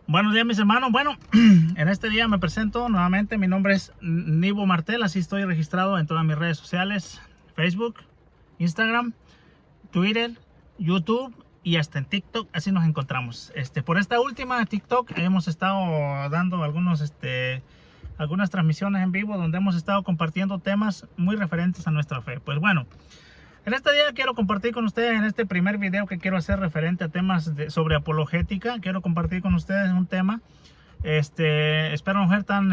Buenos días, mis hermanos. Bueno, en este día me presento nuevamente. Mi nombre es Nivo Martel, así estoy registrado en todas mis redes sociales: Facebook, Instagram, Twitter, YouTube y hasta en TikTok. Así nos encontramos. Por esta última TikTok hemos estado dando algunas transmisiones en vivo donde hemos estado compartiendo temas muy referentes a nuestra fe. Pues bueno, en este día quiero compartir con ustedes, en este primer video que quiero hacer referente a temas sobre apologética, quiero compartir con ustedes un tema, espero no ser tan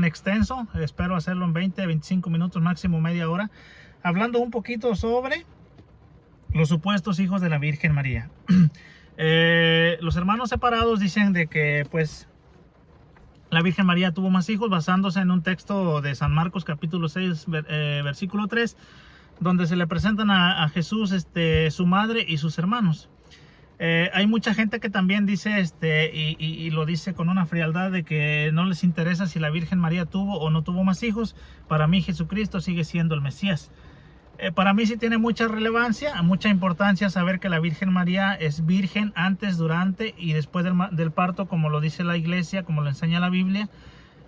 extenso, espero hacerlo en 20-25 minutos, máximo media hora, hablando un poquito sobre los supuestos hijos de la Virgen María. Los hermanos separados dicen de que pues la Virgen María tuvo más hijos, basándose en un texto de San Marcos capítulo 6 versículo 3, donde se le presentan a Jesús, su madre y sus hermanos. Hay mucha gente que también dice, y lo dice con una frialdad, de que no les interesa si la Virgen María tuvo o no tuvo más hijos. Para mí Jesucristo sigue siendo el Mesías. Para mí sí tiene mucha relevancia, mucha importancia saber que la Virgen María es virgen antes, durante y después del parto, como lo dice la iglesia, como lo enseña la Biblia.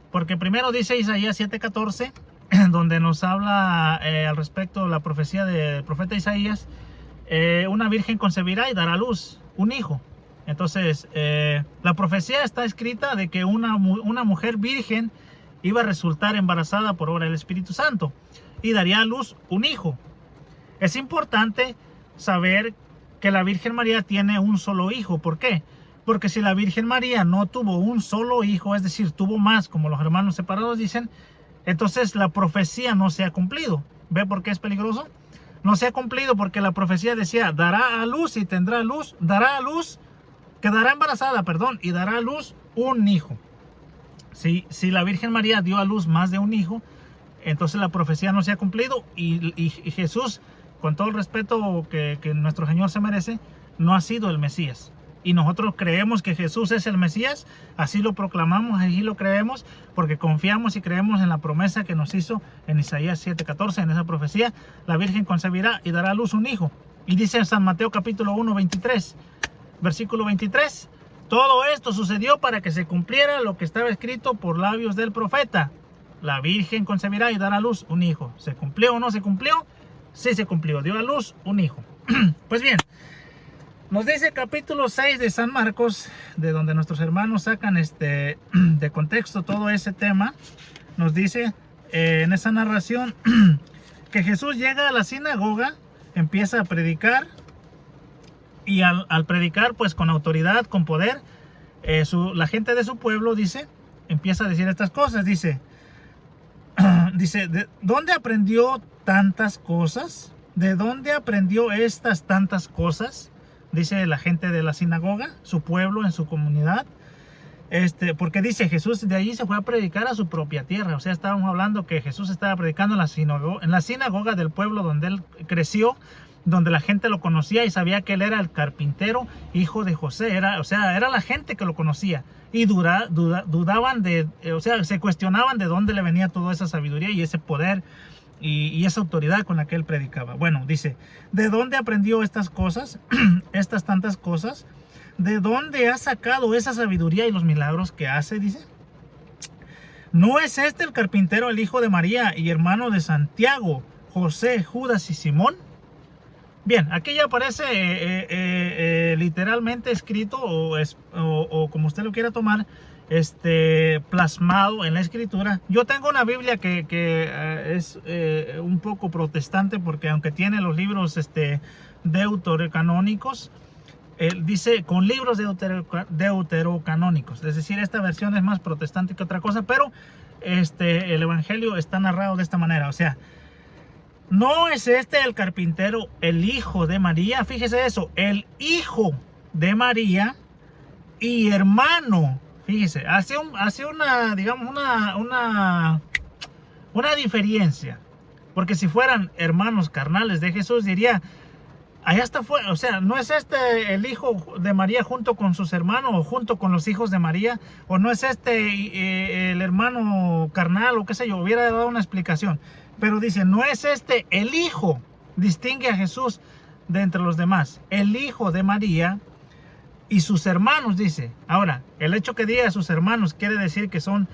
Porque primero dice Isaías 7:14, donde nos habla al respecto de la profecía del profeta Isaías: una virgen concebirá y dará a luz un hijo. Entonces la profecía está escrita de que una mujer virgen iba a resultar embarazada por obra del Espíritu Santo y daría a luz un hijo. Es importante saber que la Virgen María tiene un solo hijo. ¿Por qué? Porque si la Virgen María no tuvo un solo hijo, es decir, tuvo más, como los hermanos separados dicen, entonces la profecía no se ha cumplido. ¿Ve por qué es peligroso? No se ha cumplido porque la profecía decía: dará a luz y tendrá a luz, dará a luz, quedará embarazada, y dará a luz un hijo. Si la Virgen María dio a luz más de un hijo, entonces la profecía no se ha cumplido y Jesús, con todo el respeto que nuestro Señor se merece, no ha sido el Mesías. Y nosotros creemos que Jesús es el Mesías, así lo proclamamos, así lo creemos, porque confiamos y creemos en la promesa que nos hizo en Isaías 7:14, en esa profecía: la Virgen concebirá y dará a luz un hijo. Y dice en San Mateo capítulo 1, versículo 23, todo esto sucedió para que se cumpliera lo que estaba escrito por labios del profeta: la Virgen concebirá y dará a luz un hijo. ¿Se cumplió o no se cumplió? Sí se cumplió, dio a luz un hijo. Pues bien, nos dice el capítulo 6 de San Marcos, de donde nuestros hermanos sacan de contexto todo ese tema. Nos dice en esa narración que Jesús llega a la sinagoga, empieza a predicar, y al predicar pues con autoridad, con poder, la gente de su pueblo empieza a decir estas cosas. Dice, ¿de dónde aprendió tantas cosas? ¿De dónde aprendió estas tantas cosas? Dice la gente de la sinagoga, su pueblo, en su comunidad. Porque dice, Jesús de allí se fue a predicar a su propia tierra. O sea, estábamos hablando que Jesús estaba predicando en la sinagoga del pueblo donde él creció, donde la gente lo conocía y sabía que él era el carpintero, hijo de José. Era la gente que lo conocía. Y dudaban se cuestionaban de dónde le venía toda esa sabiduría y ese poder y esa autoridad con la que él predicaba. Bueno, dice, ¿de dónde aprendió estas cosas? Estas tantas cosas. ¿De dónde ha sacado esa sabiduría y los milagros que hace? Dice, ¿no es este el carpintero, el hijo de María y hermano de Santiago, José, Judas y Simón? Bien, aquí ya aparece literalmente escrito o como usted lo quiera tomar, plasmado en la escritura. Yo tengo una Biblia que es un poco protestante, porque aunque tiene los libros deuterocanónicos, dice con libros deuterocanónicos, es decir, esta versión es más protestante que otra cosa, pero el evangelio está narrado de esta manera. O sea, ¿no es este el carpintero, el hijo de María? Fíjese eso, el hijo de María y hermano. Fíjese, hace una, digamos, una diferencia. Porque si fueran hermanos carnales de Jesús, diría, allá está fuera. O sea, ¿no es este el hijo de María junto con sus hermanos o junto con los hijos de María? ¿O no es el hermano carnal o qué sé yo? Hubiera dado una explicación. Pero dice, ¿no es este el hijo? Distingue a Jesús de entre los demás. El hijo de María y sus hermanos, dice. Ahora, el hecho que diga sus hermanos quiere decir que son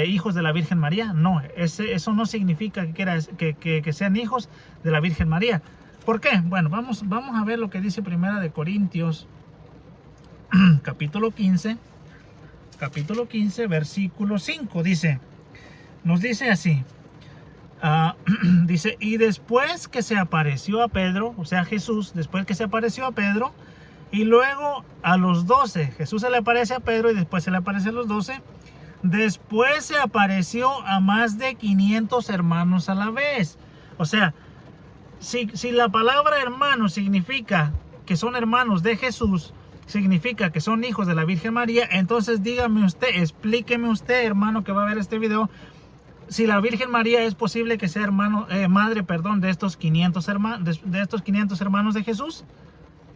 hijos de la Virgen María. No, eso no significa que sean hijos de la Virgen María. ¿Por qué? Bueno, vamos a ver lo que dice Primera de Corintios, capítulo 15, versículo 5. Nos dice así. Dice, y después que se apareció a Pedro, o sea Jesús, después que se apareció a Pedro, y luego a los 12, Jesús se le aparece a Pedro y después se le aparece a los 12, después se apareció a más de 500 hermanos a la vez. O sea, si la palabra hermano significa que son hermanos de Jesús, significa que son hijos de la Virgen María, entonces dígame usted, explíqueme usted, hermano que va a ver este video, si la Virgen María es posible que sea madre de estos 500 hermanos de Jesús.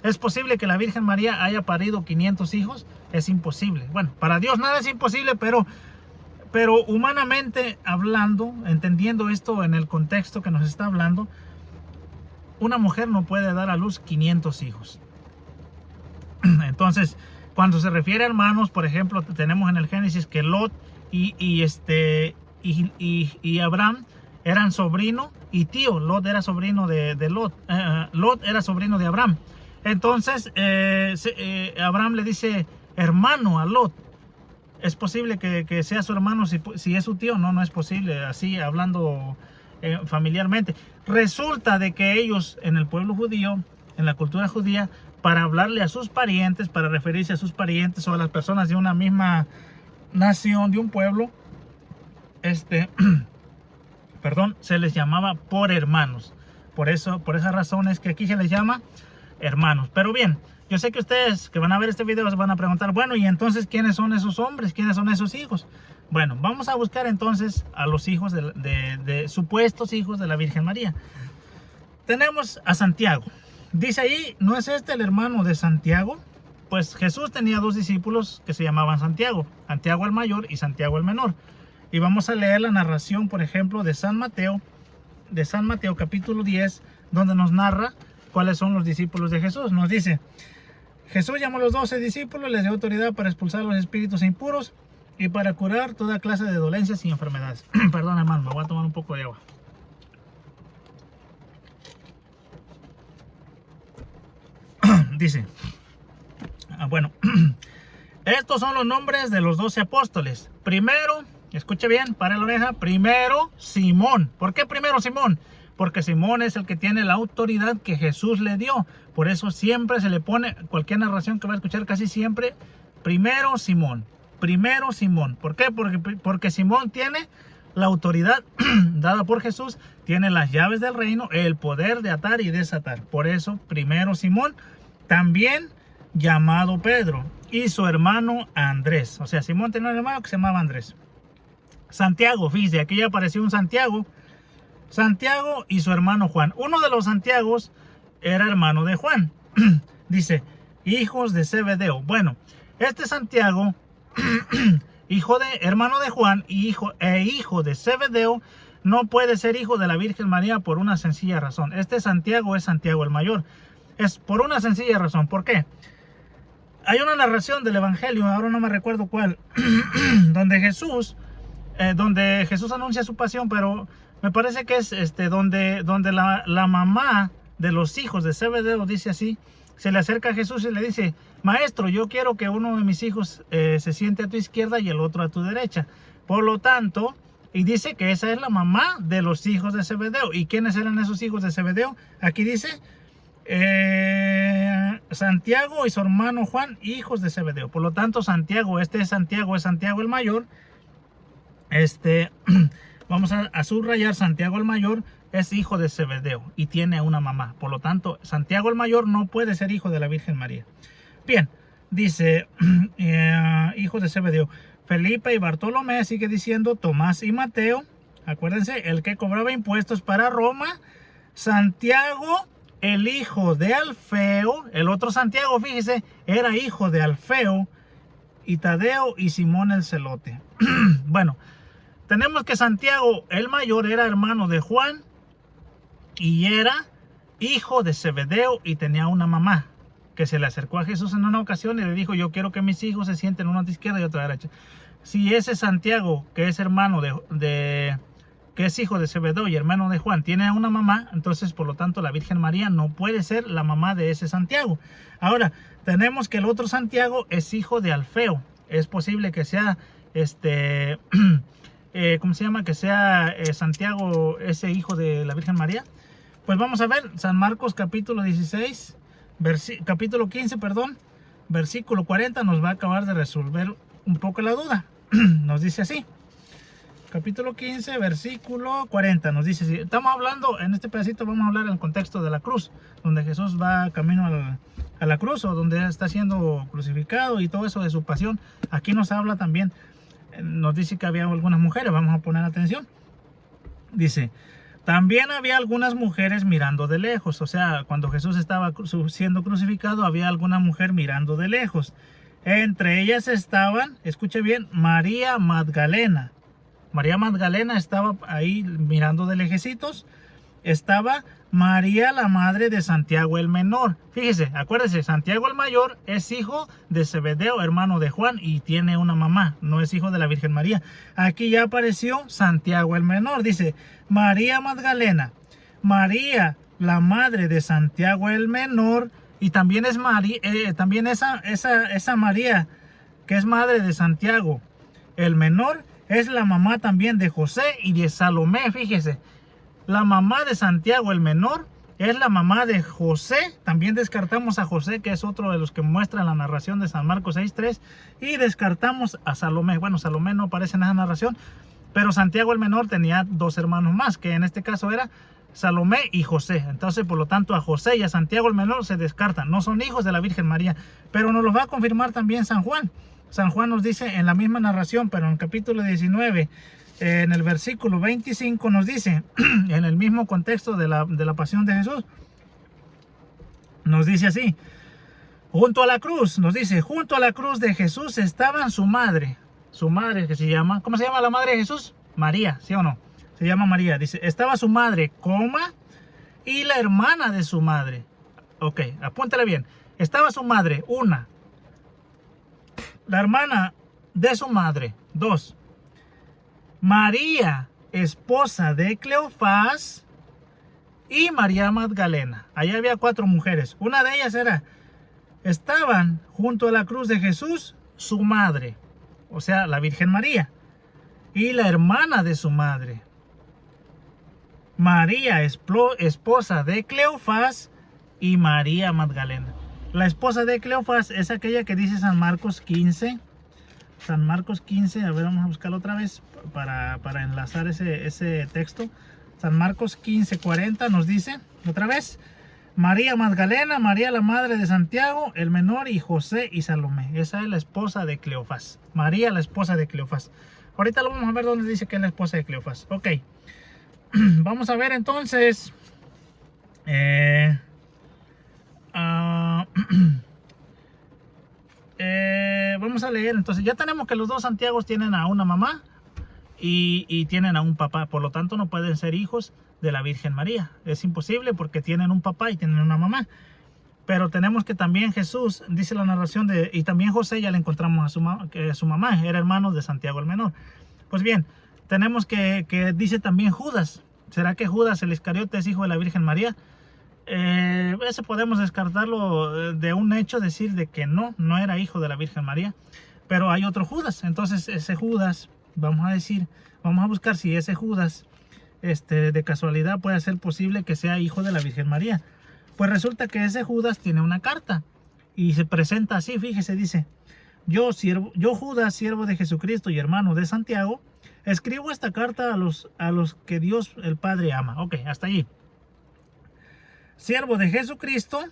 ¿Es posible que la Virgen María haya parido 500 hijos? Es imposible. Bueno, para Dios nada es imposible, pero humanamente hablando, entendiendo esto en el contexto que nos está hablando, una mujer no puede dar a luz 500 hijos. Entonces, cuando se refiere a hermanos, por ejemplo, tenemos en el Génesis que Lot y Abraham eran sobrino y tío. Lot era sobrino de Lot. Lot era sobrino de Abraham. Entonces, Abraham le dice hermano a Lot. ¿Es posible que sea su hermano si es su tío? No, no es posible, así hablando familiarmente. Resulta de que ellos en el pueblo judío, en la cultura judía, para hablarle a sus parientes, para referirse a sus parientes o a las personas de una misma nación, de un pueblo, se les llamaba por hermanos. Por esa razón es que aquí se les llama hermanos. Pero bien, yo sé que ustedes que van a ver este video se van a preguntar, bueno, y entonces ¿quiénes son esos hombres? ¿Quiénes son esos hijos? Bueno, vamos a buscar entonces a los hijos de supuestos hijos de la Virgen María. Tenemos a Santiago. Dice ahí, ¿no es este el hermano de Santiago? Pues Jesús tenía dos discípulos que se llamaban Santiago, Santiago el mayor y Santiago el menor. Y vamos a leer la narración, por ejemplo, de San Mateo capítulo 10, donde nos narra cuáles son los discípulos de Jesús. Nos dice, Jesús llamó a los 12 discípulos, les dio autoridad para expulsar los espíritus impuros y para curar toda clase de dolencias y enfermedades. Perdón, hermano, me voy a tomar un poco de agua. Dice, bueno, estos son los nombres de los 12 apóstoles. Primero, escuche bien, para la oreja, primero Simón. ¿Por qué primero Simón? Porque Simón es el que tiene la autoridad que Jesús le dio. Por eso siempre se le pone, cualquier narración que va a escuchar casi siempre, primero Simón. Primero Simón. ¿Por qué? Porque Simón tiene la autoridad dada por Jesús, tiene las llaves del reino, el poder de atar y desatar. Por eso, primero Simón, también llamado Pedro, y su hermano Andrés. O sea, Simón tenía un hermano que se llamaba Andrés. Santiago, fíjese, aquí ya apareció un Santiago. Santiago y su hermano Juan. Uno de los Santiagos era hermano de Juan. Dice, hijos de Zebedeo. Bueno, este Santiago, hermano de Juan y hijo de Zebedeo, no puede ser hijo de la Virgen María por una sencilla razón. Este Santiago es Santiago el mayor. Es por una sencilla razón. ¿Por qué? Hay una narración del Evangelio, ahora no me recuerdo cuál, donde Jesús anuncia su pasión, pero me parece que es donde la mamá de los hijos de Zebedeo, dice así, se le acerca a Jesús y le dice, maestro, yo quiero que uno de mis hijos se siente a tu izquierda y el otro a tu derecha. Por lo tanto, y dice que esa es la mamá de los hijos de Zebedeo. ¿Y quiénes eran esos hijos de Zebedeo? Aquí dice, Santiago y su hermano Juan, hijos de Zebedeo. Por lo tanto, Santiago es Santiago el mayor. Vamos a subrayar, Santiago el mayor es hijo de Zebedeo y tiene una mamá. Por lo tanto, Santiago el mayor no puede ser hijo de la Virgen María. Bien, dice, hijo de Zebedeo. Felipe y Bartolomé, sigue diciendo, Tomás y Mateo. Acuérdense, el que cobraba impuestos para Roma. Santiago, el hijo de Alfeo. El otro Santiago, fíjese, era hijo de Alfeo. Y Tadeo y Simón el celote. Bueno, tenemos que Santiago el mayor era hermano de Juan y era hijo de Zebedeo y tenía una mamá que se le acercó a Jesús en una ocasión y le dijo: yo quiero que mis hijos se sienten uno a tu izquierda y otro a la derecha. Si ese Santiago, que es hermano que es hijo de Zebedeo y hermano de Juan, tiene una mamá, entonces por lo tanto la Virgen María no puede ser la mamá de ese Santiago. Ahora, tenemos que el otro Santiago es hijo de Alfeo. Es posible que sea ¿cómo se llama? Que sea Santiago, ese hijo de la Virgen María. Pues vamos a ver San Marcos capítulo 16, capítulo 15, perdón, versículo 40 nos va a acabar de resolver un poco la duda. Nos dice así. Capítulo 15, versículo 40 nos dice así. Estamos hablando, en este pedacito vamos a hablar en el contexto de la cruz, donde Jesús va camino a la cruz, o donde está siendo crucificado y todo eso de su pasión. Aquí nos habla también, nos dice que había algunas mujeres, vamos a poner atención. Dice: también había algunas mujeres mirando de lejos. O sea, cuando Jesús estaba siendo crucificado, había alguna mujer mirando de lejos. Entre ellas estaban, escuche bien, María Magdalena. María Magdalena estaba ahí mirando de lejecitos. Estaba María, la madre de Santiago el menor. Fíjese, acuérdese, Santiago el mayor es hijo de Zebedeo, hermano de Juan, y tiene una mamá, no es hijo de la Virgen María. Aquí ya apareció Santiago el menor. Dice: María Magdalena, María, la madre de Santiago el menor, y también es María, también esa María que es madre de Santiago el menor, es la mamá también de José y de Salomé. Fíjese, la mamá de Santiago el menor es la mamá de José. También descartamos a José, que es otro de los que muestra la narración de San Marcos 6:3. Y descartamos a Salomé. Bueno, Salomé no aparece en esa narración, pero Santiago el menor tenía dos hermanos más, que en este caso era Salomé y José. Entonces, por lo tanto, a José y a Santiago el menor se descartan. No son hijos de la Virgen María. Pero nos lo va a confirmar también San Juan. San Juan nos dice en la misma narración, pero en el capítulo 19, en el versículo 25 nos dice, en el mismo contexto de la pasión de Jesús, nos dice así: junto a la cruz, nos dice, junto a la cruz de Jesús estaban su madre que se llama, ¿cómo se llama la madre de Jesús? María, ¿sí o no? Se llama María. Dice: estaba su madre, y la hermana de su madre. Ok, apúntale bien. Estaba su madre, una. La hermana de su madre, dos. María, esposa de Cleofás, y María Magdalena. Allá había 4 mujeres. Una de ellas estaban junto a la cruz de Jesús, su madre, o sea, la Virgen María, y la hermana de su madre. María, esposa de Cleofás, y María Magdalena. La esposa de Cleofás es aquella que dice San Marcos 15. San Marcos 15, a ver, vamos a buscarlo otra vez para enlazar ese texto. San Marcos 15, 40 nos dice, otra vez: María Magdalena, María la madre de Santiago el menor, y José y Salomé. Esa es la esposa de Cleofás. María, la esposa de Cleofás. Ahorita lo vamos a ver donde dice que es la esposa de Cleofás. Ok. Vamos a ver entonces. Vamos a leer. Entonces ya tenemos que los dos Santiagos tienen a una mamá y tienen a un papá. Por lo tanto no pueden ser hijos de la Virgen María. Es imposible porque tienen un papá y tienen una mamá. Pero tenemos que también Jesús, dice la narración, y también José ya le encontramos a su mamá, era hermano de Santiago el menor. Pues bien, tenemos que dice también Judas. ¿Será que Judas el Iscariote es hijo de la Virgen María? Eso podemos descartarlo de un hecho, decir de que no era hijo de la Virgen María. Pero hay otro Judas. Entonces ese Judas, vamos a buscar si ese Judas de casualidad puede ser posible que sea hijo de la Virgen María. Pues resulta que ese Judas tiene una carta y se presenta así, fíjese, dice: yo Judas, siervo de Jesucristo y hermano de Santiago, escribo esta carta a los que Dios el Padre ama. Ok, hasta allí. Siervo de Jesucristo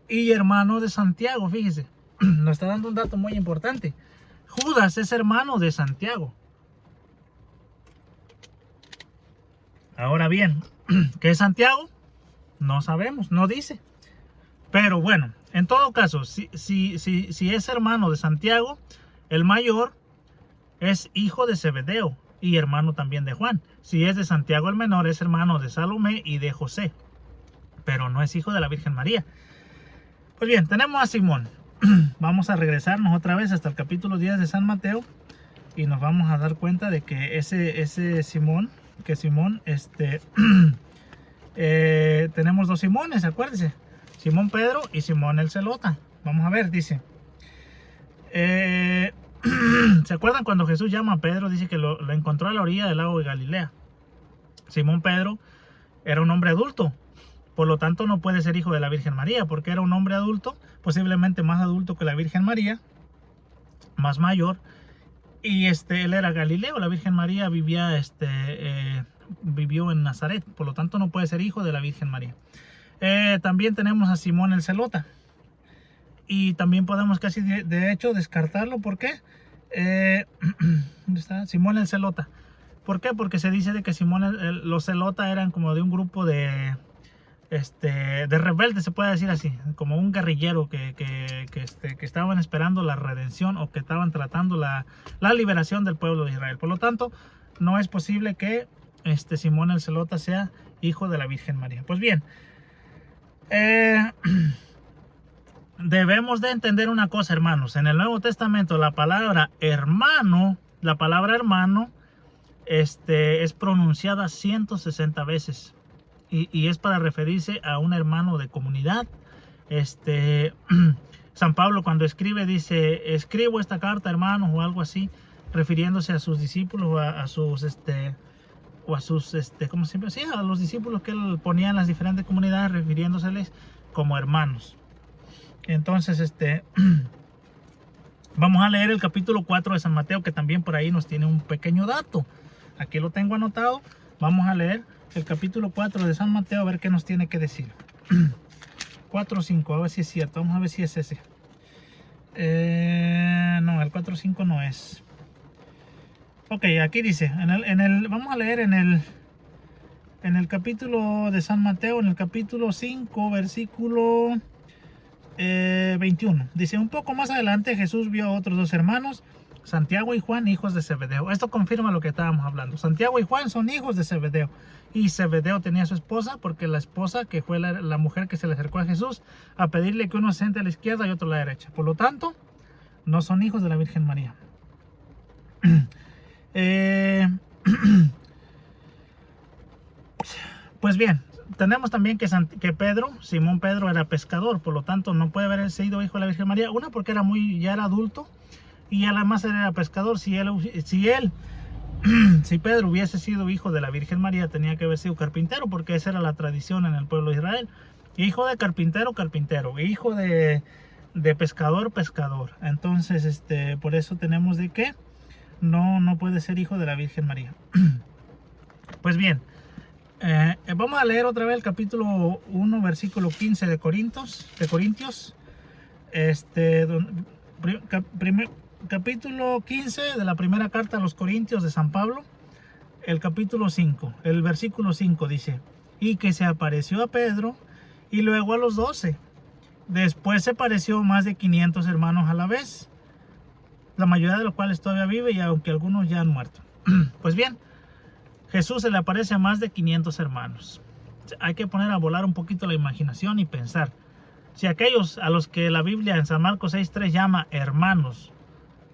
y hermano de Santiago. Fíjese, nos está dando un dato muy importante. Judas es hermano de Santiago. Ahora bien, ¿qué es Santiago? No sabemos, no dice. Pero bueno, en todo caso, si es hermano de Santiago, el mayor es hijo de Zebedeo y hermano también de Juan. Si es de Santiago el menor, es hermano de Salomé y de José, pero no es hijo de la Virgen María. Pues bien, tenemos a Simón. Vamos a regresarnos otra vez hasta el capítulo 10 de San Mateo y nos vamos a dar cuenta de que ese Simón, tenemos dos Simones, acuérdense, Simón Pedro y Simón el Zelota. Vamos a ver, dice, ¿se acuerdan cuando Jesús llama a Pedro? Dice que lo encontró a la orilla del lago de Galilea. Simón Pedro era un hombre adulto, por lo tanto no puede ser hijo de la Virgen María, porque era un hombre adulto, posiblemente más adulto que la Virgen María, más mayor, y él era Galileo. La Virgen María vivió en Nazaret, por lo tanto no puede ser hijo de la Virgen María. También tenemos a Simón el Zelota, y también podemos casi de hecho descartarlo. ¿Por qué? ¿Dónde está? Simón el Zelota. ¿Por qué? Porque se dice de que Simón los Zelota eran como de un grupo de rebeldes, se puede decir así, como un guerrillero que estaban esperando la redención, o que estaban tratando la liberación del pueblo de Israel. Por lo tanto, no es posible que Simón el Zelota sea hijo de la Virgen María. Pues bien, debemos de entender una cosa, hermanos. En el Nuevo Testamento la palabra hermano es pronunciada 160 veces. Y es para referirse a un hermano de comunidad. San Pablo, cuando escribe, dice: escribo esta carta, hermanos, o algo así, refiriéndose a sus discípulos, o a los discípulos que él ponía en las diferentes comunidades, refiriéndoseles como hermanos. Entonces, vamos a leer el capítulo 4 de San Mateo, que también por ahí nos tiene un pequeño dato. Aquí lo tengo anotado. Vamos a leer el capítulo 4 de San Mateo, a ver qué nos tiene que decir. 4.5, a ver si es cierto. Vamos a ver si es ese. No, el 4.5 no es. Ok, aquí dice, vamos a leer en el capítulo de San Mateo, en el capítulo 5, versículo 21. Dice: un poco más adelante Jesús vio a otros dos hermanos, Santiago y Juan, hijos de Zebedeo. Esto confirma lo que estábamos hablando. Santiago y Juan son hijos de Zebedeo. Y Zebedeo tenía a su esposa, porque la esposa, que fue la mujer que se le acercó a Jesús a pedirle que uno se siente a la izquierda y otro a la derecha. Por lo tanto, no son hijos de la Virgen María. Pues bien, tenemos también que Simón Pedro era pescador, por lo tanto no puede haber sido hijo de la Virgen María. Una, porque ya era adulto, y además era pescador. Si Pedro hubiese sido hijo de la Virgen María, tenía que haber sido carpintero, porque esa era la tradición en el pueblo de Israel. Hijo de carpintero, carpintero. Hijo de pescador, pescador. Entonces, por eso tenemos de que no puede ser hijo de la Virgen María. Pues bien, vamos a leer otra vez el capítulo 1, versículo 15 de Corintios. Capítulo 15 de la primera carta a los Corintios de San Pablo. El capítulo 5, el versículo 5 dice: y que se apareció a Pedro y luego a los 12. Después se apareció más de 500 hermanos a la vez, la mayoría de los cuales todavía vive, y aunque algunos ya han muerto. Pues bien, Jesús se le aparece a más de 500 hermanos. Hay que poner a volar un poquito la imaginación y pensar. Si aquellos a los que la Biblia en San Marcos 6.3 llama hermanos,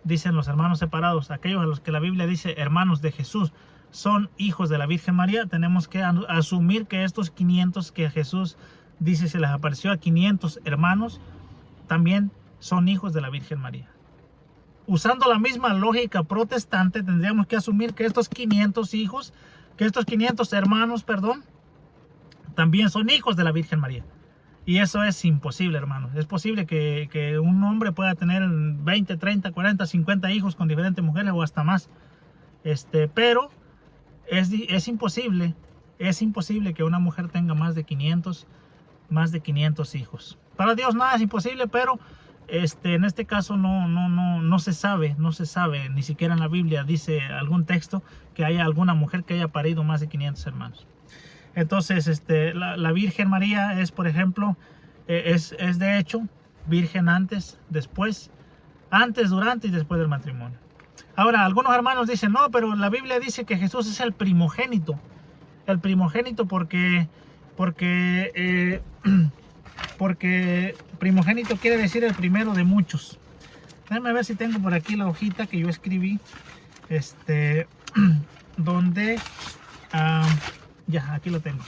dicen los hermanos separados, aquellos a los que la Biblia dice hermanos de Jesús, son hijos de la Virgen María, tenemos que asumir que estos 500 que Jesús dice se les apareció a 500 hermanos, también son hijos de la Virgen María. Usando la misma lógica protestante, tendríamos que asumir que estos 500 hermanos, también son hijos de la Virgen María. Y eso es imposible, hermanos. Es posible que un hombre pueda tener 20, 30, 40, 50 hijos con diferentes mujeres, o hasta más. Pero es imposible que una mujer tenga más de 500 hijos. Para Dios nada es imposible, pero en este caso no se sabe, ni siquiera en la Biblia dice algún texto que haya alguna mujer que haya parido más de 500 hermanos. Entonces, la Virgen María es, por ejemplo, es de hecho virgen antes, durante y después del matrimonio. Ahora, algunos hermanos dicen: no, pero la Biblia dice que Jesús es el primogénito. El primogénito porque porque primogénito quiere decir el primero de muchos. Déjame ver si tengo por aquí la hojita que yo escribí, donde, ya, aquí lo tengo,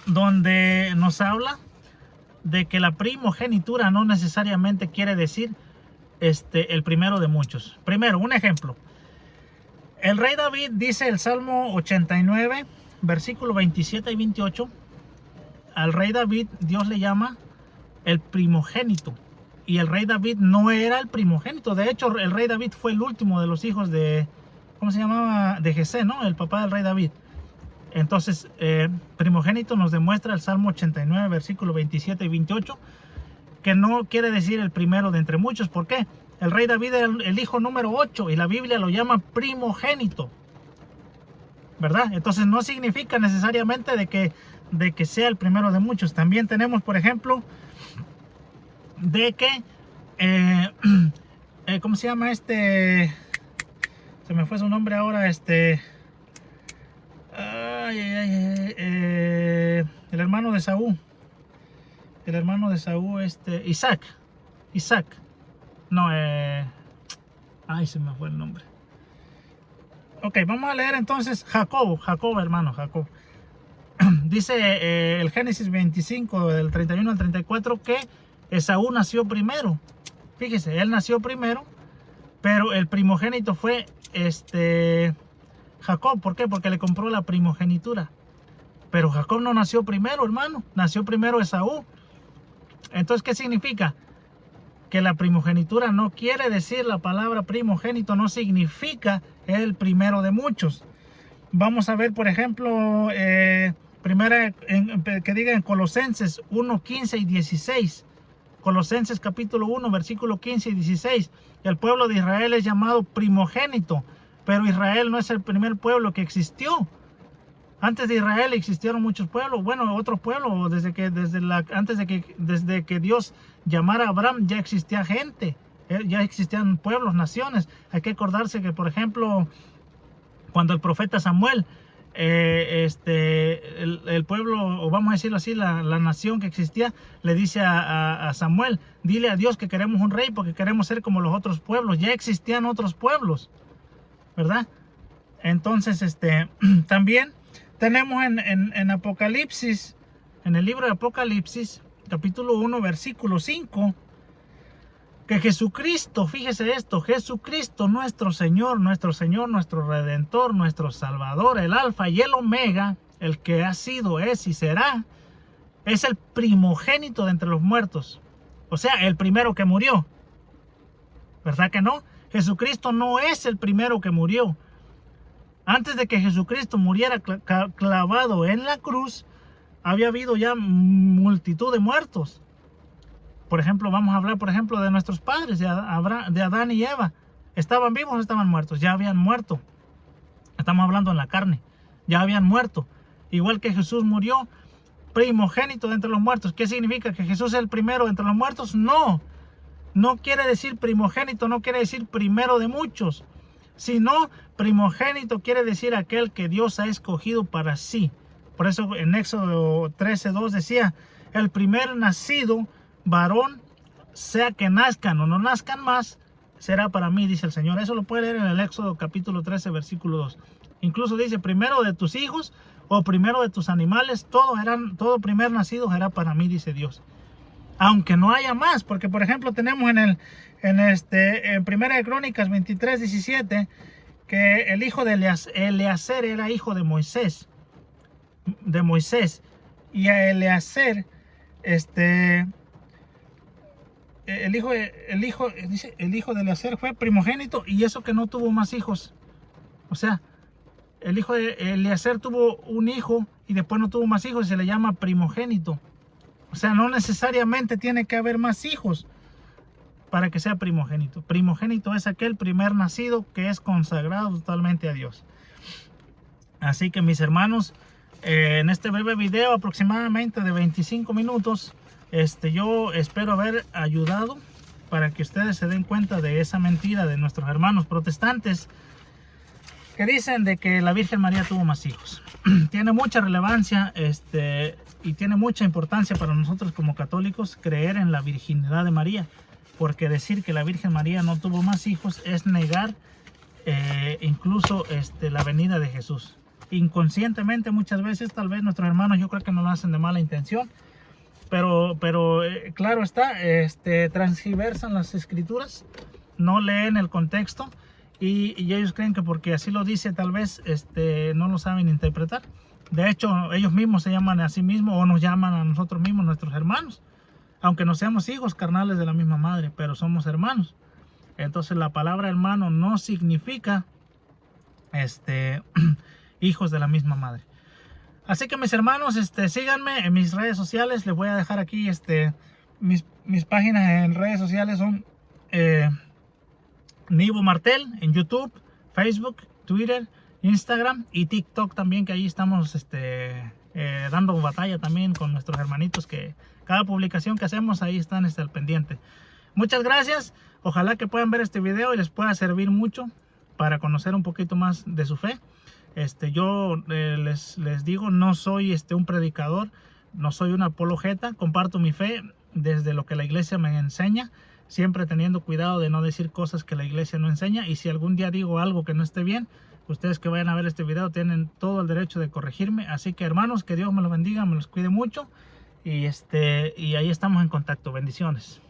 donde nos habla de que la primogenitura no necesariamente quiere decir el primero de muchos. Primero, un ejemplo. El rey David dice el Salmo 89, versículo 27 y 28. Al rey David Dios le llama el primogénito. Y el rey David no era el primogénito. De hecho, el rey David fue el último de los hijos de, ¿cómo se llamaba? De Jesé, ¿no? El papá del rey David. Entonces, primogénito nos demuestra el Salmo 89, versículo 27 y 28, que no quiere decir el primero de entre muchos. ¿Por qué? El rey David era el hijo número 8 y la Biblia lo llama primogénito, ¿verdad? Entonces no significa necesariamente de que sea el primero de muchos. También tenemos, por ejemplo, de que, ¿cómo se llama se me fue su nombre ahora, el hermano de Saúl. El hermano de Saúl, Isaac. No, se me fue el nombre. Ok, vamos a leer entonces Jacob, hermano, Jacob. Dice el Génesis 25, del 31 al 34, que Esaú nació primero. Fíjese, él nació primero, pero el primogénito fue Jacob. ¿Por qué? Porque le compró la primogenitura. Pero Jacob no nació primero, hermano. Nació primero Esaú. Entonces, ¿qué significa? Que la primogenitura no quiere decir, la palabra primogénito no significa el primero de muchos. Vamos a ver, por ejemplo, que diga en Colosenses 1, 15 y 16. Colosenses capítulo 1, versículo 15 y 16. El pueblo de Israel es llamado primogénito, pero Israel no es el primer pueblo que existió. Antes de Israel existieron muchos pueblos, bueno, otros pueblos, desde que Dios llamara a Abraham ya existía gente, ya existían pueblos, naciones. Hay que acordarse que, por ejemplo, cuando el profeta Samuel, el pueblo, o vamos a decirlo así, la nación que existía, le dice a Samuel, dile a Dios que queremos un rey porque queremos ser como los otros pueblos. Ya existían otros pueblos, ¿verdad? Entonces, también tenemos en Apocalipsis, en el libro de Apocalipsis, capítulo 1, versículo 5, que Jesucristo, fíjese esto, Jesucristo nuestro Señor, nuestro Redentor, nuestro Salvador, el Alfa y el Omega, el que ha sido, es y será, es el primogénito de entre los muertos. O sea, el primero que murió. ¿Verdad que no? Jesucristo no es el primero que murió. Antes de que Jesucristo muriera clavado en la cruz, había habido ya multitud de muertos. Por ejemplo, vamos a hablar, por ejemplo, de nuestros padres, de Adán y Eva. ¿Estaban vivos o estaban muertos? Ya habían muerto. Estamos hablando en la carne. Ya habían muerto. Igual que Jesús murió, primogénito de entre los muertos. ¿Qué significa? ¿Que Jesús es el primero de entre los muertos? No. No quiere decir primogénito, no quiere decir primero de muchos. Sino primogénito quiere decir aquel que Dios ha escogido para sí. Por eso en Éxodo 13:2 decía, el primer nacido varón, sea que nazcan o no nazcan más, será para mí, dice el Señor. Eso lo puede leer en el Éxodo capítulo 13, versículo 2. Incluso dice, primero de tus hijos o primero de tus animales, todo primer nacido será para mí, dice Dios. Aunque no haya más, porque por ejemplo tenemos en Primera de Crónicas 23:17 que el hijo de Eleazar era hijo de Moisés, y a Eleazar, el hijo de Eleazar fue primogénito, y eso que no tuvo más hijos. O sea, el hijo de Eleazar tuvo un hijo y después no tuvo más hijos y se le llama primogénito. O sea, no necesariamente tiene que haber más hijos para que sea primogénito. Primogénito es aquel primer nacido que es consagrado totalmente a Dios. Así que, mis hermanos, en este breve video aproximadamente de 25 minutos, yo espero haber ayudado para que ustedes se den cuenta de esa mentira de nuestros hermanos protestantes que dicen de que la Virgen María tuvo más hijos. Tiene mucha relevancia y tiene mucha importancia para nosotros como católicos creer en la virginidad de María, porque decir que la Virgen María no tuvo más hijos es negar incluso la venida de Jesús. Inconscientemente muchas veces, tal vez nuestros hermanos, yo creo que no lo hacen de mala intención, pero claro está, transgiversan las escrituras, no leen el contexto y ellos creen que porque así lo dice tal vez no lo saben interpretar. De hecho, ellos mismos se llaman a sí mismos o nos llaman a nosotros mismos nuestros hermanos, aunque no seamos hijos carnales de la misma madre, pero somos hermanos. Entonces la palabra hermano no significa hijos de la misma madre. Así que mis hermanos, síganme en mis redes sociales. Les voy a dejar aquí mis páginas en redes sociales son Nivo Martel en YouTube, Facebook, Twitter, Instagram y TikTok también, que ahí estamos dando batalla también con nuestros hermanitos, que cada publicación que hacemos ahí están al pendiente. Muchas gracias, ojalá que puedan ver este video y les pueda servir mucho para conocer un poquito más de su fe. Yo les digo, no soy un predicador, no soy una apologeta, comparto mi fe desde lo que la iglesia me enseña, siempre teniendo cuidado de no decir cosas que la iglesia no enseña, y si algún día digo algo que no esté bien, ustedes que vayan a ver este video tienen todo el derecho de corregirme. Así que hermanos, que Dios me los bendiga, me los cuide mucho y ahí estamos en contacto. Bendiciones.